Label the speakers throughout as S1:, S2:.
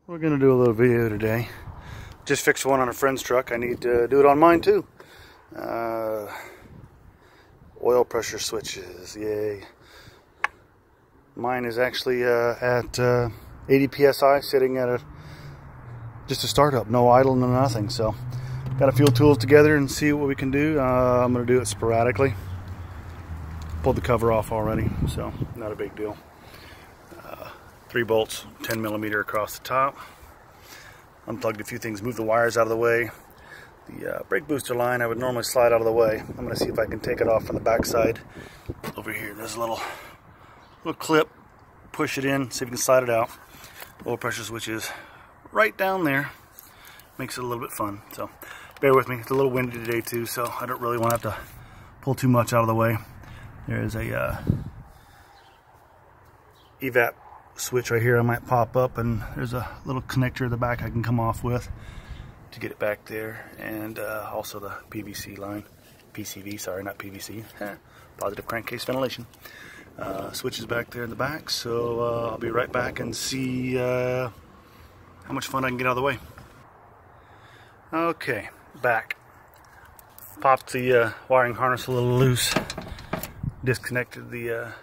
S1: We're gonna do a little video today. Just fixed one on a friend's truck. I need to do it on mine too. Oil pressure switches, yay. Mine is actually at 80 psi, sitting at just a startup, no idle, no nothing. So got a few tools together and see what we can do. I'm gonna do it sporadically. Pulled the cover off already, so not a big deal. 3 bolts, 10 millimeter across the top. Unplugged a few things, moved the wires out of the way. The brake booster line I would normally slide out of the way. I'm going to see if I can take it off from the back side. Over here, there's a little clip. Push it in, see if you can slide it out. Oil pressure switch is right down there. Makes it a little bit fun. So bear with me. It's a little windy today too, so I don't really want to have to pull too much out of the way. There's a evap switch right here I might pop up, and there's a little connector at the back I can come off with to get it back there, and also the PVC line, PCV, sorry, not PVC, positive crankcase ventilation. Switches back there in the back, so I'll be right back and see how much fun I can get out of the way. Okay, back. Popped the wiring harness a little loose, disconnected the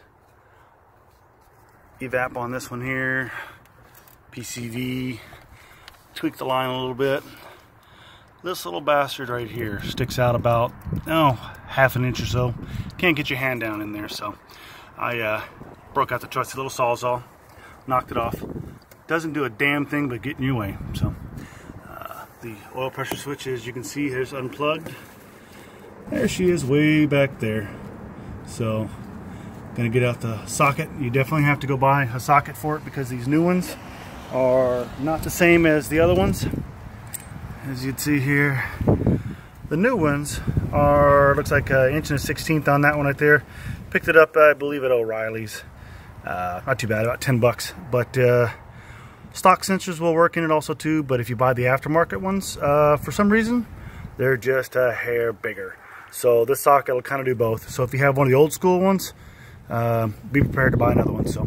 S1: evap on this one here, PCV, tweaked the line a little bit. This little bastard right here sticks out about, half an inch or so. Can't get your hand down in there, so I broke out the trusty little sawzall, knocked it off. Doesn't do a damn thing but get in your way. So the oil pressure switch, as you can see, is unplugged. There she is, way back there. So gonna get out the socket. You definitely have to go buy a socket for it because these new ones are not the same as the other ones. As you'd see here, the new ones are, looks like 1 1/16 inch on that one right there. Picked it up, I believe, at O'Reilly's. Not too bad, about 10 bucks. But stock sensors will work in it also too, but if you buy the aftermarket ones, for some reason, they're just a hair bigger. So this socket will kind of do both. So if you have one of the old school ones, be prepared to buy another one. So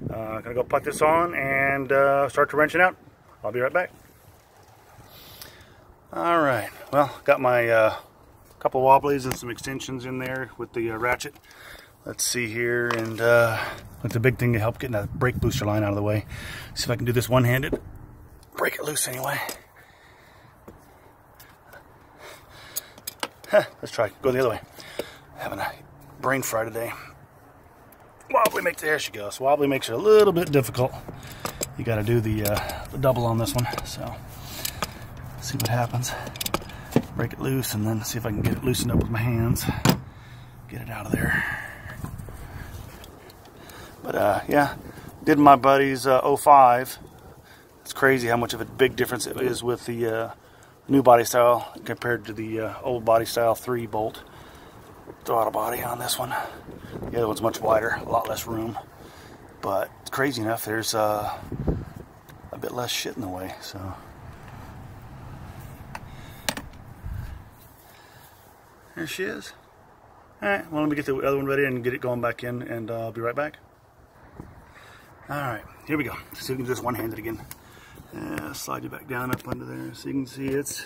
S1: I'm gonna go put this on and start to wrench it out. I'll be right back. All right, well, got my couple wobblies and some extensions in there with the ratchet. Let's see here, and that's a big thing to help getting that brake booster line out of the way. See if I can do this one-handed. Break it loose anyway. Let's try, go the other way. Having a brain fry today. Wobbly makes, there she goes. Wobbly makes it a little bit difficult. You got to do the double on this one. So see what happens. Break it loose and then see if I can get it loosened up with my hands. Get it out of there. But yeah, did my buddy's 05. It's crazy how much of a big difference it is with the new body style compared to the old body style 3-bolt throttle body on this one. The other one's much wider, a lot less room, but it's crazy enough, there's a bit less shit in the way. So there she is. Alright, well, let me get the other one ready and get it going back in, and I'll be right back. Alright, here we go. So you can do this one-handed again. Slide you back down up under there so you can see it's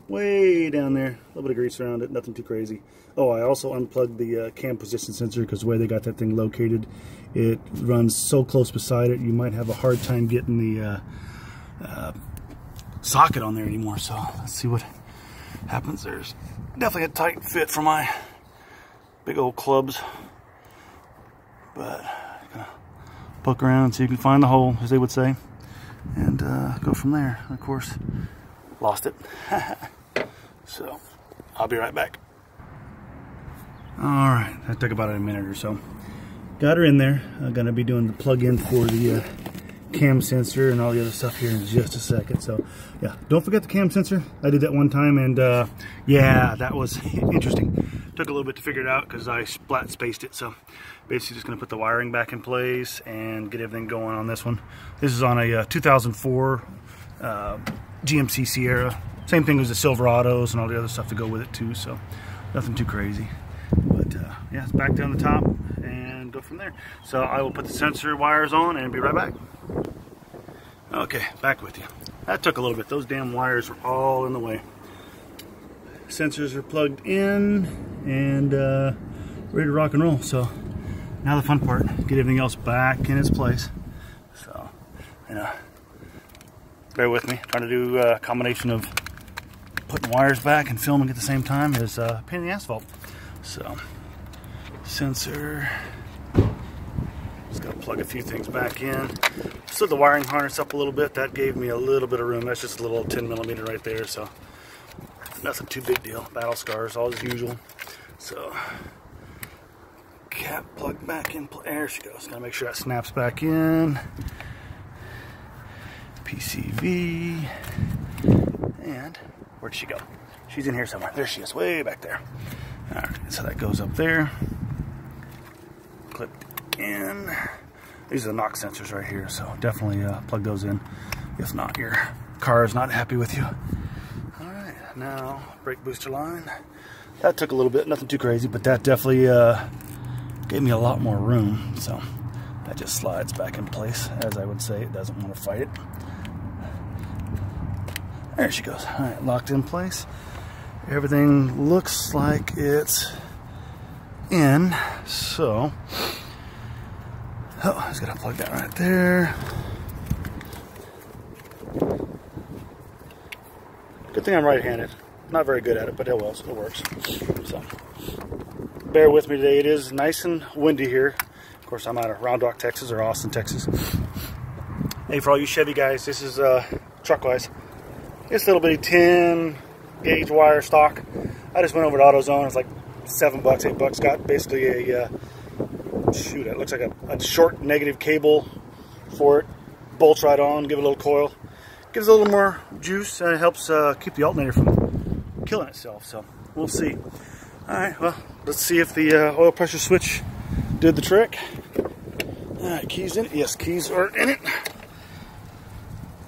S1: way down there. A little bit of grease around it, nothing too crazy. Oh, I also unplugged the cam position sensor because the way they got that thing located, it runs so close beside it, you might have a hard time getting the socket on there anymore. So let's see what happens. There's definitely a tight fit for my big old clubs, but I'm gonna poke around so you can find the hole, as they would say, and go from there. Of course, lost it. So I'll be right back. Alright, that took about a minute or so. Got her in there. I'm going to be doing the plug-in for the cam sensor and all the other stuff here in just a second. So yeah, don't forget the cam sensor. I did that one time, and yeah, that was interesting. Took a little bit to figure it out because I splat spaced it. So basically just going to put the wiring back in place and get everything going on this one. This is on a 2004 GMC Sierra. Same thing as the Silverados and all the other stuff to go with it too, so nothing too crazy. But yeah, it's back down the top and go from there. So I will put the sensor wires on and be right back. Okay, back with you. That took a little bit. Those damn wires were all in the way. Sensors are plugged in and ready to rock and roll. So now the fun part, get everything else back in its place. So, you know, bear with me. Trying to do a combination of putting wires back and filming at the same time is a pain in the asphalt. So, sensor. Just gotta plug a few things back in. Slid the wiring harness up a little bit. That gave me a little bit of room. That's just a little 10mm right there. So, nothing too big deal. Battle scars, all as usual. So, cap plugged back in. There she goes. Gotta make sure that snaps back in. PCV. And where'd she go? She's in here somewhere. There she is, way back there. Alright, so that goes up there. Clipped in. These are the knock sensors right here, so definitely plug those in. If not, your car is not happy with you. Alright, now brake booster line. That took a little bit, nothing too crazy, but that definitely gave me a lot more room. So that just slides back in place, as I would say. It doesn't want to fight it. There she goes. Alright, locked in place. Everything looks like it's in. So, oh, I was gonna plug that right there. Good thing I'm right-handed. Not very good at it, but it will. It works. So, bear with me today. It is nice and windy here. Of course, I'm out of Round Rock, Texas, or Austin, Texas. Hey, for all you Chevy guys, this is truck-wise. It's a little bitty 10 gauge wire stock. I just went over to AutoZone. It's like $7, $8. Got basically a shoot. It looks like a short negative cable for it. Bolts right on. Give it a little coil. Gives it a little more juice and it helps keep the alternator from killing itself. So we'll see. All right. Well, let's see if the oil pressure switch did the trick. All right. Keys in it. Yes, keys are in it.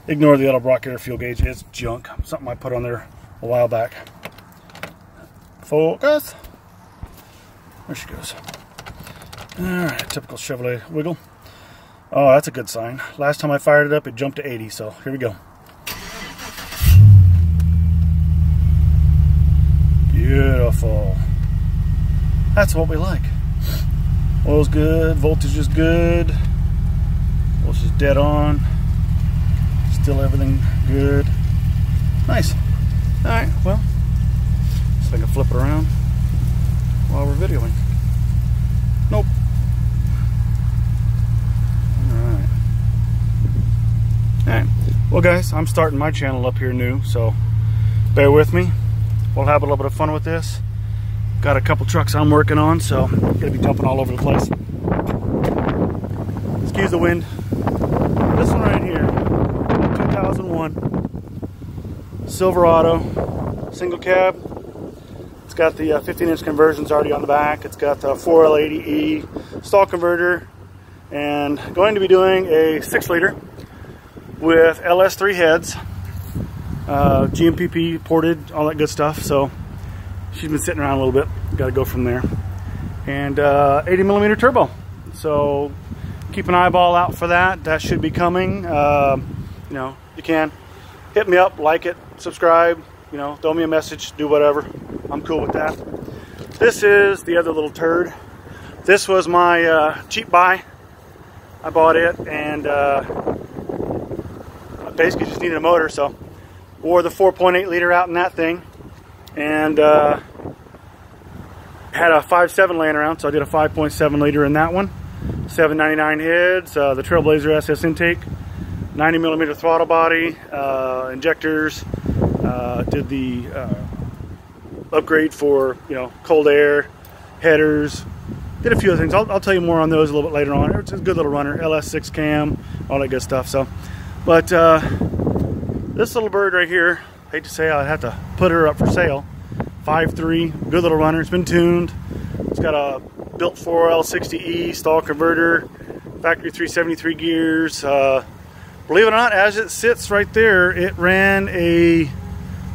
S1: Ignore the Edelbrock air fuel gauge. It's junk. Something I put on there a while back. Focus. There she goes. Alright, typical Chevrolet wiggle. Oh, that's a good sign. Last time I fired it up, it jumped to 80, so here we go. Beautiful. That's what we like. Oil's good, voltage is good. Voltage is dead on. Still everything good. Nice. Alright, well, see if I can flip it around while we're videoing. Nope. Alright. Alright. Well guys, I'm starting my channel up here new, so bear with me. We'll have a little bit of fun with this. Got a couple trucks I'm working on, so I'm gonna be jumping all over the place. Excuse the wind. This one right here, 2001 Silverado single cab. It's got the 15-inch conversions already on the back. It's got the 4L80E stall converter, and going to be doing a 6-liter with LS3 heads, GMPP ported, all that good stuff. So she's been sitting around a little bit. Got to go from there. And 80mm turbo. So keep an eyeball out for that. That should be coming. You know, you can hit me up, like it, subscribe, you know, throw me a message, do whatever. I'm cool with that. This is the other little turd. This was my cheap buy. I bought it and I basically just needed a motor, so wore the 4.8 liter out in that thing, and had a 5.7 laying around, so I did a 5.7 liter in that one. 799 heads, the Trailblazer SS intake, 90mm throttle body, injectors, did the upgrade for, you know, cold air, headers, did a few other things. I'll tell you more on those a little bit later on. It's a good little runner, LS6 cam, all that good stuff. So, but this little bird right here, hate to say I'd have to put her up for sale. 5.3, good little runner. It's been tuned. It's got a built 4L60E stall converter, factory 373 gears. Believe it or not, as it sits right there, it ran a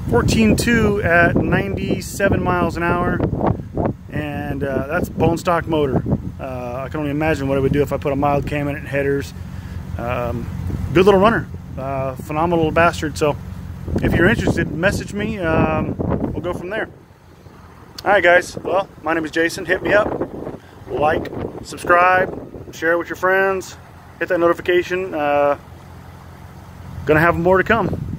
S1: 14.2 at 97 miles an hour, and that's bone stock motor. I can only imagine what it would do if I put a mild cam in it and headers. Good little runner. Phenomenal bastard. So if you're interested, message me. We'll go from there. Alright guys, well, my name is Jason. Hit me up. Like, subscribe, share it with your friends, hit that notification. Gonna have more to come.